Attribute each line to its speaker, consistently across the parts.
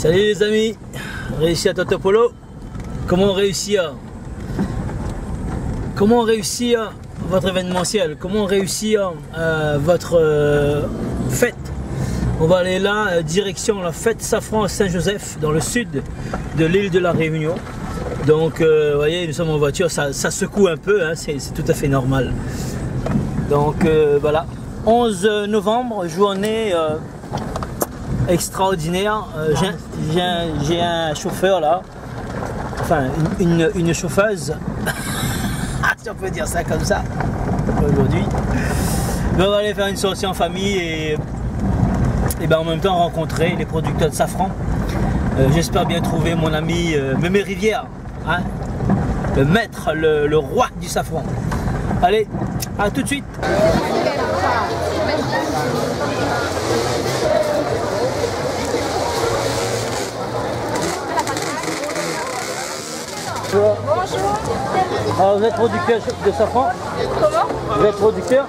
Speaker 1: Salut les amis, réussi à Toto Polo. Comment réussir votre événementiel? Comment réussir votre fête? On va aller là, direction la fête Safran à Saint-Joseph, dans le sud de l'île de la Réunion. Donc vous voyez, nous sommes en voiture, ça secoue un peu, hein, c'est tout à fait normal. Donc voilà, 11 novembre, journée extraordinaire. J'ai un chauffeur là, enfin une chauffeuse, si on peut dire ça comme ça, aujourd'hui. Mais on va aller faire une sortie en famille et ben en même temps rencontrer les producteurs de safran. J'espère bien trouver mon ami Mémé Rivière, hein, le maître, le roi du safran. Allez, à tout de suite. Bonjour. Alors, vous êtes producteur de safran? Comment? Vous êtes producteur?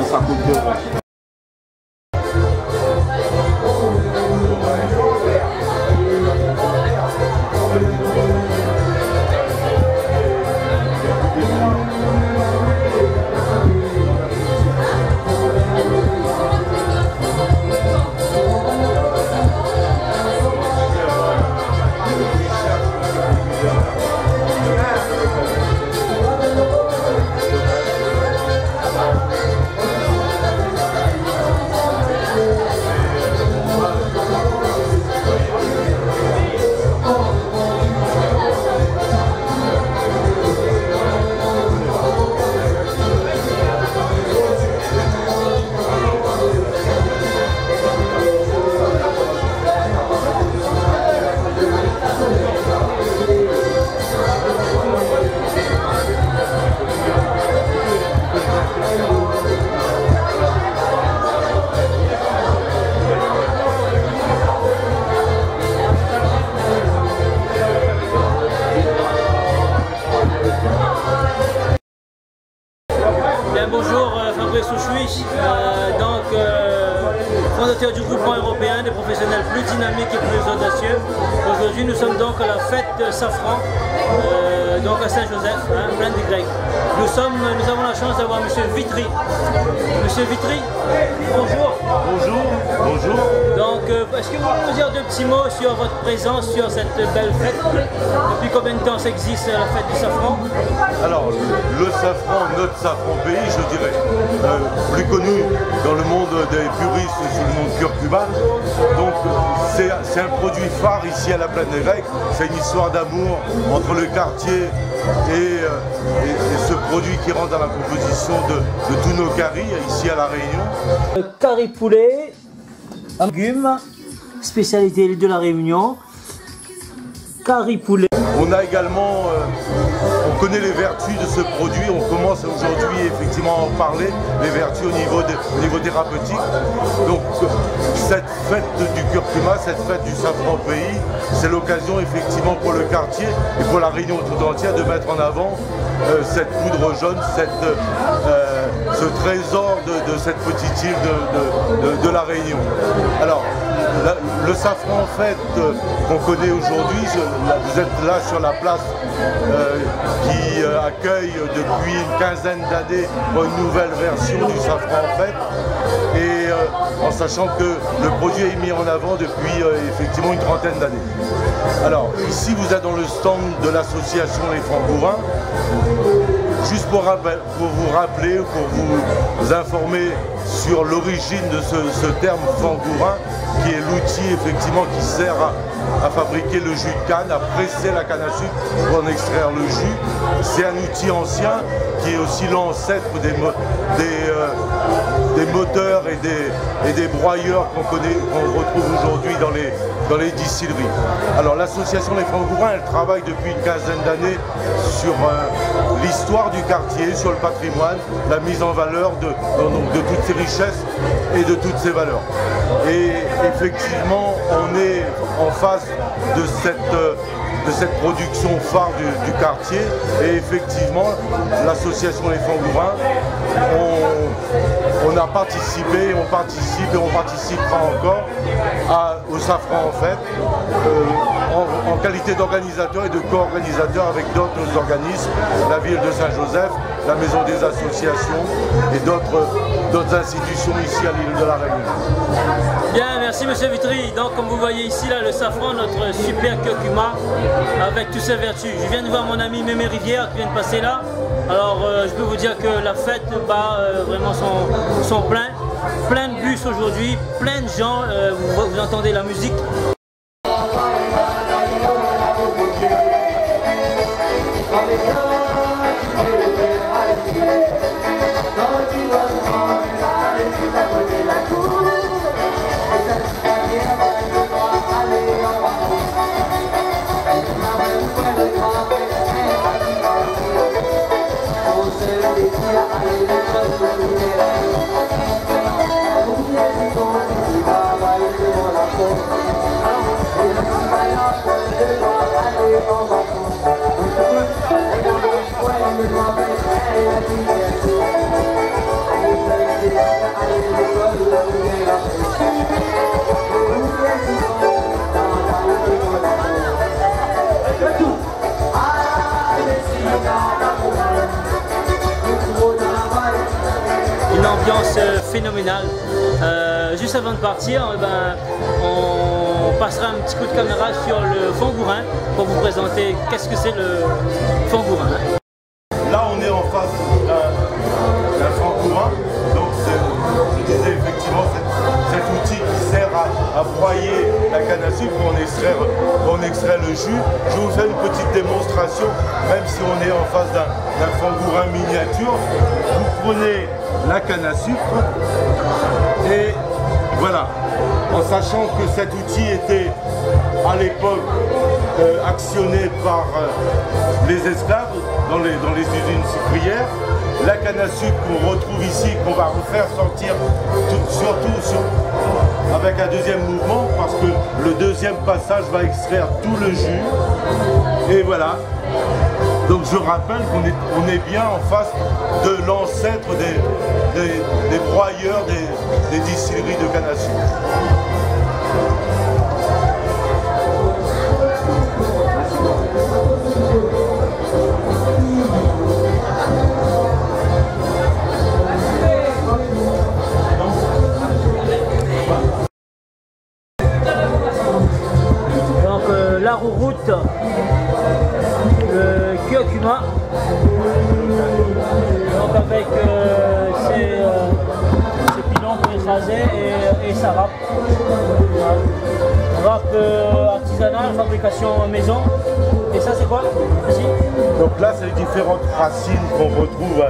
Speaker 2: Ça coûte 2 euros.
Speaker 1: Fondateur du groupement européen des professionnels plus dynamiques et plus audacieux. Aujourd'hui, nous sommes donc à la fête Safran, donc à Saint-Joseph, hein, plein d'Y. Nous avons la chance d'avoir M. Vitry. Monsieur Vitry, bonjour.
Speaker 2: Bonjour. Bonjour.
Speaker 1: Donc, est-ce que vous pouvez nous dire deux petits mots sur votre présence sur cette belle fête? Depuis combien de temps ça existe, la fête du safran?
Speaker 2: Alors, le safran, notre safran pays, je dirais, plus connu dans le monde des puristes sous le nom de curcuma. Donc, c'est un produit phare ici à la Plaine des Grecs. C'est une histoire d'amour entre le quartier et ce produit qui rentre dans la composition de tous nos caries ici à La Réunion.
Speaker 1: Curry poulet, légumes, spécialité de La Réunion. Curry poulet.
Speaker 2: On a également, on connaît les vertus de ce produit, on commence aujourd'hui effectivement à en parler, les vertus au niveau thérapeutique. Donc cette fête du curcuma, cette fête du safran pays, c'est l'occasion effectivement pour le quartier et pour la Réunion tout entière de mettre en avant cette poudre jaune, ce trésor de cette petite île de la Réunion. Alors, le safran en fait qu'on connaît aujourd'hui, vous êtes là sur la place qui accueille depuis une quinzaine d'années une nouvelle version du safran en fait. Et en sachant que le produit est mis en avant depuis effectivement une trentaine d'années. Alors ici vous êtes dans le stand de l'association Les Francs-Gourins. Juste pour vous rappeler, pour vous informer sur l'origine de ce terme Franc-Gourin, qui est l'outil effectivement qui sert à fabriquer le jus de canne, à presser la canne à sucre pour en extraire le jus. C'est un outil ancien qui est aussi l'ancêtre des moteurs et des broyeurs qu'on retrouve aujourd'hui dans les distilleries. Alors l'association Les Francs-Gourins, elle travaille depuis une quinzaine d'années sur l'histoire du quartier, sur le patrimoine, la mise en valeur de toutes ces richesses et de toutes ces valeurs. Et effectivement, on est en face de cette production phare du quartier, et effectivement l'association Les Francs-Gourins, on a participé, on participe et on participera encore au Safran en fait, en qualité d'organisateur et de co-organisateur avec d'autres organismes, la ville de Saint-Joseph, la maison des associations et d'autres institutions ici à l'île de la Réunion.
Speaker 1: Bien, merci Monsieur Vitry. Donc comme vous voyez ici, là, le Safran, notre super curcuma avec toutes ses vertus. Je viens de voir mon ami Mémé Rivière qui vient de passer là. Alors je peux vous dire que la fête bat vraiment son plein. Plein de bus aujourd'hui, plein de gens, vous entendez la musique. Une ambiance phénoménale. Juste avant de partir, on passera un petit coup de caméra sur le Franc-Gourin pour vous présenter qu'est-ce que c'est le Franc-Gourin.
Speaker 2: Là on est en face d'un Franc-Gourin, donc je disais effectivement cet outil qui sert à broyer la canne à sucre pour en extraire le jus. Je vais vous faire une petite démonstration, même si on est en face d'un Franc-Gourin miniature. Vous prenez la canne à sucre et voilà, en sachant que cet outil était à l'époque actionné par les esclaves dans les usines sucrières. La canne à sucre qu'on retrouve ici, qu'on va refaire sortir surtout avec un deuxième mouvement, parce que le deuxième passage va extraire tout le jus. Et voilà. Donc je rappelle qu'on est bien en face de l'ancêtre des broyeurs des distilleries de canne à sucre.
Speaker 1: Donc la rouroute, le curcuma, donc avec ses pilons pour écraser et sa râpe. Râpe artisanale, fabrication maison. Et ça c'est quoi ici?
Speaker 2: Donc là c'est les différentes racines qu'on retrouve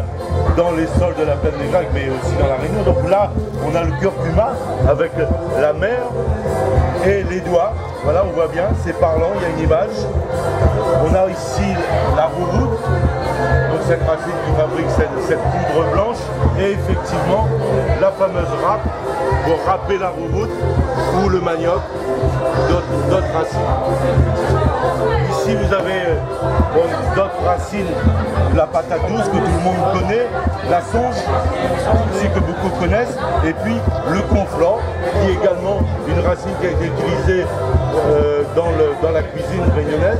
Speaker 2: dans les sols de la plaine des Grecs, mais aussi dans la Réunion. Donc là on a le curcuma avec la mer et les doigts. Voilà, on voit bien, c'est parlant, il y a une image. On a ici la rouroute, donc cette racine qui fabrique cette poudre blanche, et effectivement la fameuse râpe pour râper la rouroute, ou le manioc, d'autres racines. Ici vous avez d'autres racines, la patate douce que tout le monde connaît, la songe aussi que beaucoup connaissent, et puis le conflant qui est également une racine qui a été utilisée dans la cuisine réunionnaise,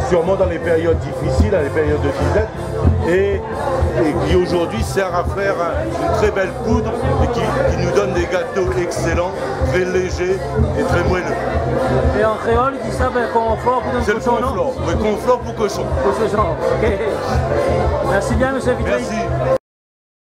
Speaker 2: sûrement dans les périodes difficiles, dans les périodes de disette, et qui aujourd'hui sert à faire une très belle poudre et qui nous donne des gâteaux excellents, très légers et très moelleux.
Speaker 1: Et en créole, ils disent ça confort pour
Speaker 2: C'est le
Speaker 1: cochon, non?
Speaker 2: confort, oui, confort pour cochon.
Speaker 1: Pour ce genre, ok. Merci bien, monsieur Vitry.
Speaker 2: Merci.